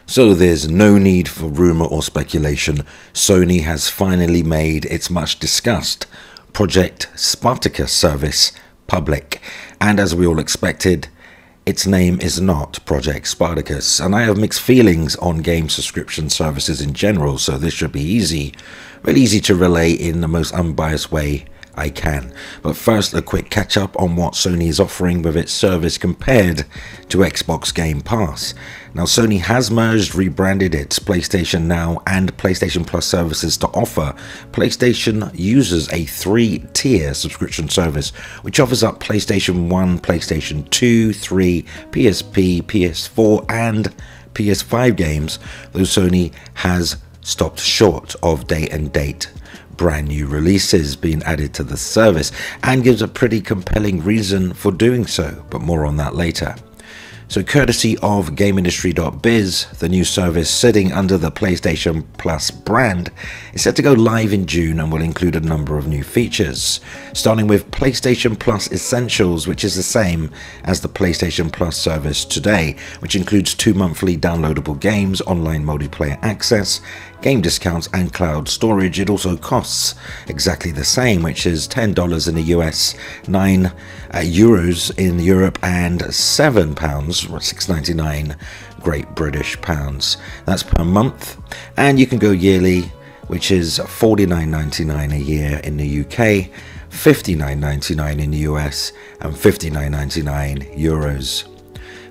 So there's no need for rumour or speculation. Sony has finally made its much discussed Project Spartacus service public, and as we all expected, its name is not Project Spartacus, and I have mixed feelings on game subscription services in general, so this should be easy, really easy to relay in the most unbiased way I can. But first, a quick catch up on what Sony is offering with its service compared to Xbox Game Pass. Now, Sony has merged, rebranded its PlayStation Now and PlayStation Plus services to offer PlayStation users a 3-tier subscription service, which offers up PlayStation 1, PlayStation 2, 3, PSP, PS4 and PS5 games, though Sony has stopped short of day-and-date brand new releases being added to the service, and gives a pretty compelling reason for doing so, but more on that later. So courtesy of GameIndustry.biz, the new service sitting under the PlayStation Plus brand is set to go live in June and will include a number of new features, starting with PlayStation Plus Essentials, which is the same as the PlayStation Plus service today, which includes 2 monthly downloadable games, online multiplayer access, game discounts and cloud storage. It also costs exactly the same, which is $10 in the US, €9 in Europe and £7, £6.99 Great British pounds. That's per month, and you can go yearly, which is $49.99 a year in the UK, $59.99 in the US and €59.99.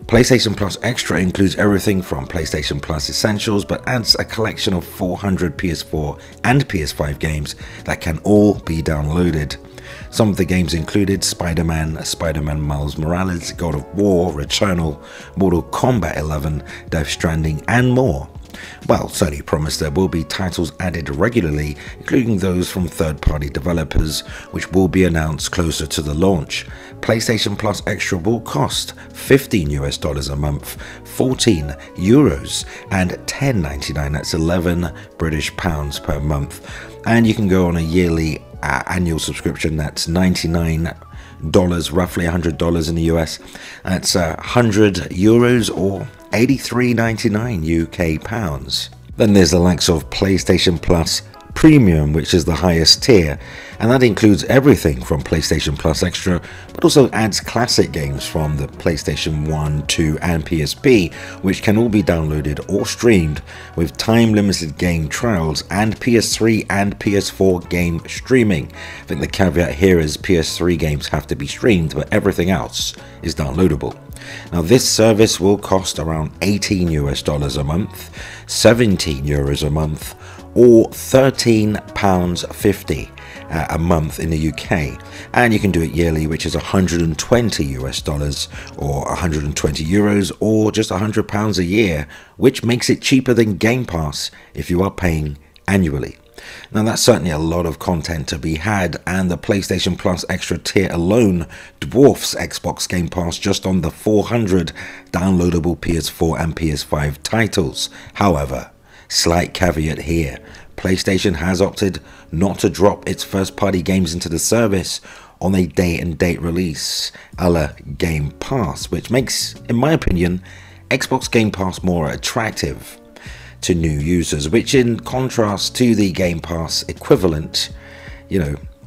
PlayStation Plus Extra includes everything from PlayStation Plus Essentials, but adds a collection of 400 PS4 and PS5 games that can all be downloaded. Some of the games included Spider-Man, Spider-Man Miles Morales, God of War, Returnal, Mortal Kombat 11, Death Stranding and more. Well, Sony promised there will be titles added regularly, including those from third-party developers, which will be announced closer to the launch. PlayStation Plus Extra will cost $15 a month, €14 and $10.99, that's 11 British pounds per month. And you can go on a yearly annual subscription that's $99, roughly $100 in the US. That's €100 or $83.99 UK pounds. Then there's the likes of PlayStation Plus Premium, which is the highest tier, and that includes everything from PlayStation Plus Extra, but also adds classic games from the PlayStation 1, 2 and PSP, which can all be downloaded or streamed with time-limited game trials and PS3 and PS4 game streaming. I think the caveat here is PS3 games have to be streamed, but everything else is downloadable. Now, this service will cost around $18 a month, €17 a month, or £13.50 a month in the UK, and you can do it yearly, which is $120 or €120 or just £100 a year, which makes it cheaper than Game Pass if you are paying annually. Now, that's certainly a lot of content to be had, and the PlayStation Plus Extra tier alone dwarfs Xbox Game Pass just on the 400 downloadable PS4 and PS5 titles. However, slight caveat here, PlayStation has opted not to drop its first-party games into the service on a day-and-date release, a la Game Pass, which makes, in my opinion, Xbox Game Pass more attractive to new users, which in contrast to the Game Pass equivalent,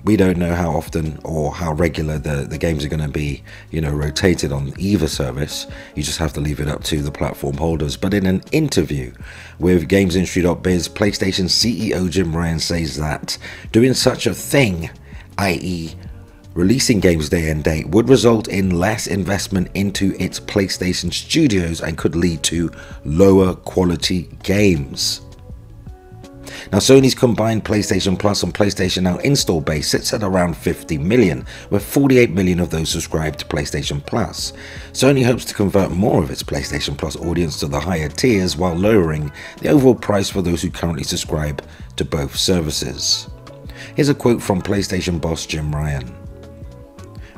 we don't know how often or how regular the games are going to be, rotated on either service. You just have to leave it up to the platform holders. But in an interview with GamesIndustry.biz, PlayStation CEO Jim Ryan says that doing such a thing, i.e. releasing games day and date, would result in less investment into its PlayStation studios and could lead to lower quality games. Now, Sony's combined PlayStation Plus and PlayStation Now install base sits at around 50 million, with 48 million of those subscribed to PlayStation Plus. Sony hopes to convert more of its PlayStation Plus audience to the higher tiers while lowering the overall price for those who currently subscribe to both services. Here's a quote from PlayStation boss Jim Ryan.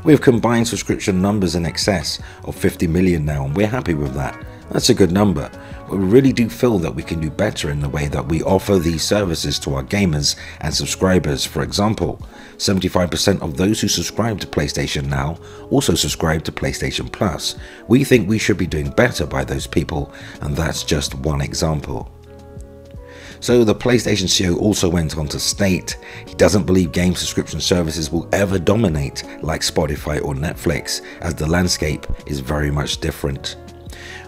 "We have combined subscription numbers in excess of 50 million now, and we're happy with that. That's a good number. We really do feel that we can do better in the way that we offer these services to our gamers and subscribers. For example, 75% of those who subscribe to PlayStation Now also subscribe to PlayStation Plus. We think we should be doing better by those people, and that's just one example. So the PlayStation CEO also went on to state he doesn't believe game subscription services will ever dominate like Spotify or Netflix, as the landscape is very much different.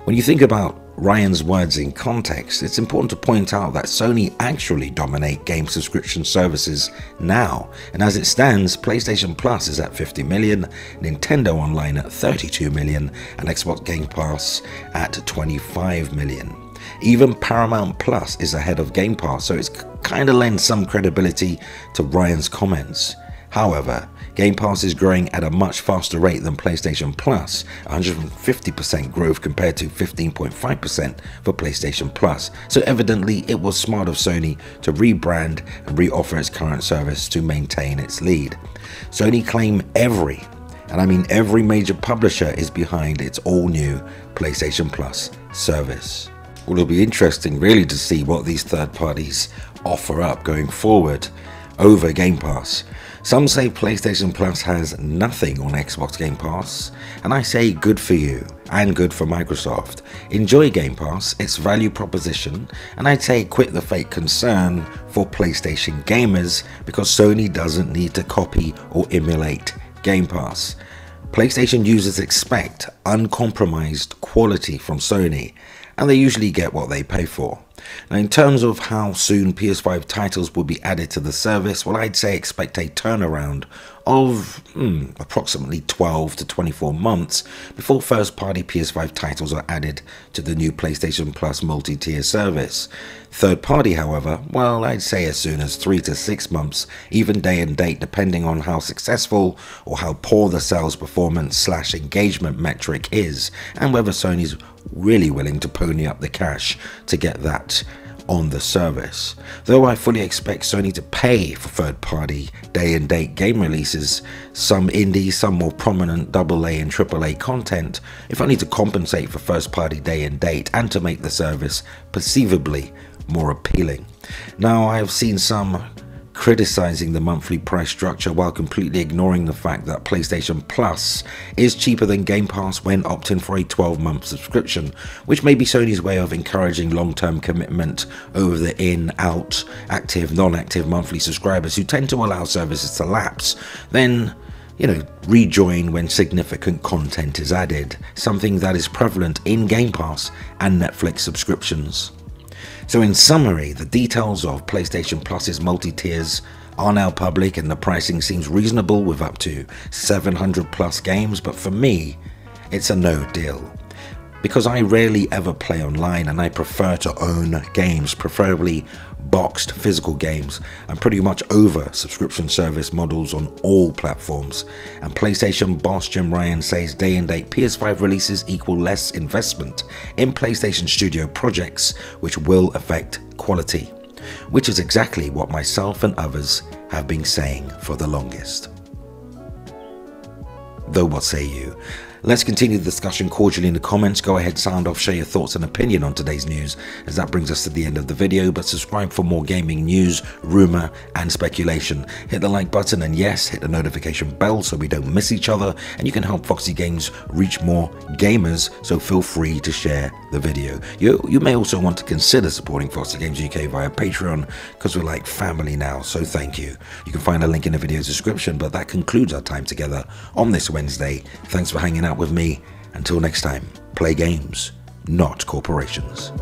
When you think about Ryan's words in context, it's important to point out that Sony actually dominate game subscription services now, and as it stands, PlayStation Plus is at 50 million, Nintendo Online at 32 million, and Xbox Game Pass at 25 million. Even Paramount Plus is ahead of Game Pass, so it's kind of lends some credibility to Ryan's comments. However, Game Pass is growing at a much faster rate than PlayStation Plus, 150% growth compared to 15.5% for PlayStation Plus. So evidently it was smart of Sony to rebrand and reoffer its current service to maintain its lead. Sony claim every major publisher is behind its all-new PlayStation Plus service. Well, it'll be interesting really to see what these third parties offer up going forward over Game Pass. Some say PlayStation Plus has nothing on Xbox Game Pass, and I say good for you and good for Microsoft. Enjoy Game Pass, its value proposition, and I'd say quit the fake concern for PlayStation gamers because Sony doesn't need to copy or emulate Game Pass. PlayStation users expect uncompromised quality from Sony, and they usually get what they pay for. Now, in terms of how soon PS5 titles will be added to the service, well, I'd say expect a turnaround of approximately 12 to 24 months before first-party PS5 titles are added to the new PlayStation Plus multi-tier service. Third-party, however, well, I'd say as soon as 3 to 6 months, even day and date, depending on how successful or how poor the sales performance / engagement metric is, and whether Sony's really willing to pony up the cash to get that on the service. Though I fully expect Sony to pay for third-party day and date game releases, some indie, some more prominent AA and AAA content, if only to compensate for first-party day and date and to make the service perceivably more appealing. Now, I have seen some criticizing the monthly price structure while completely ignoring the fact that PlayStation Plus is cheaper than Game Pass when opting for a 12-month subscription, which may be Sony's way of encouraging long-term commitment over the in, out, active, non-active monthly subscribers who tend to allow services to lapse, then rejoin when significant content is added, something that is prevalent in Game Pass and Netflix subscriptions. So in summary, the details of PlayStation Plus's multi-tiers are now public and the pricing seems reasonable with up to 700 plus games, but for me, it's a no deal. Because I rarely ever play online and I prefer to own games, preferably boxed physical games. I'm pretty much over subscription service models on all platforms. And PlayStation boss Jim Ryan says day and date PS5 releases equal less investment in PlayStation Studio projects, which will affect quality. Which is exactly what myself and others have been saying for the longest. Though what say you? Let's continue the discussion cordially in the comments. Go ahead, sound off, share your thoughts and opinion on today's news, as that brings us to the end of the video. But subscribe for more gaming news, rumor and speculation. Hit the like button and yes, hit the notification bell so we don't miss each other, and you can help Foxy Games reach more gamers, so feel free to share the video. You may also want to consider supporting Foxy Games UK via Patreon, because we're like family now, so thank you. You can find a link in the video's description, but that concludes our time together on this Wednesday. Thanks for hanging out with me. Until next time, play games, not corporations.